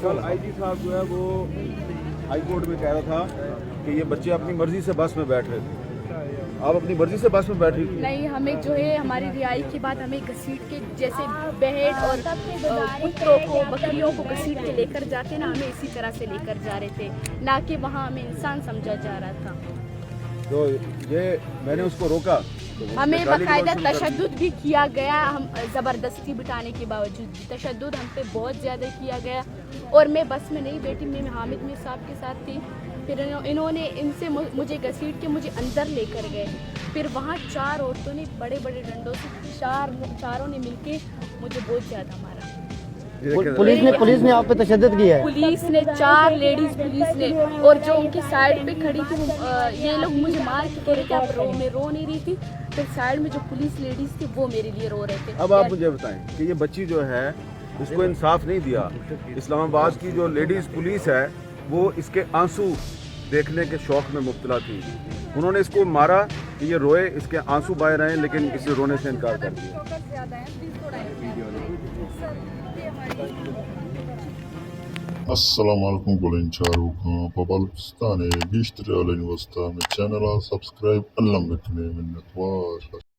कल आईजी साहब जो है वो हाई कोर्ट में कह रहा था कि ये बच्चे अपनी मर्जी से बस में बैठ रहे थे। आप अपनी मर्जी से बस में बैठ रही थी? नहीं, हमें जो है हमारी रिहाई के बाद हमें घसीट के, जैसे बहन और कुत्तों को, बकरियों को घसीट के लेकर जाते ना, हमें इसी तरह से लेकर जा रहे थे, ना कि वहाँ हमें इंसान समझा जा रहा था। तो ये मैंने उसको रोका, हमें बाकायदा तशद्दुद भी किया गया, हम ज़बरदस्ती बिठाने के बावजूद भी तशद्दुद हम पे बहुत ज़्यादा किया गया। और मैं बस में नहीं बैठी, मैं हामिद मीर साहब के साथ थी। फिर इन्होंने इनसे मुझे घसीट के मुझे अंदर लेकर गए। फिर वहाँ 4 औरतों ने बड़े बड़े डंडों से चारों ने मिलके मुझे बहुत ज़्यादा मारा। पुलिस ने आप पे तशद्दुद किया है? पुलिस ने 4 लेडीज पुलिस ने, और जो उनकी साइड पे खड़ी थी ये लोग मुझे मार के कह रहे थे आप रो, मैं रो नहीं रही थी। फिर साइड में जो पुलिस लेडीज थी वो मेरे लिए रो रहे थे। अब आप मुझे बताएं कि ये बच्ची जो है इसको इंसाफ नहीं दिया। इस्लामाबाद की जो लेडीज पुलिस है वो इसके आंसू देखने के शौक में मुब्तला थी। उन्होंने इसको मारा कि ये रोए, इसके आंसू बह रहे हैं, लेकिन इसे रोने से इनकार कर दिया। Assalamu alaikum Golincharu Papalstane Gishtre Alin Wasta channel subscribe Allah mekne minnat wa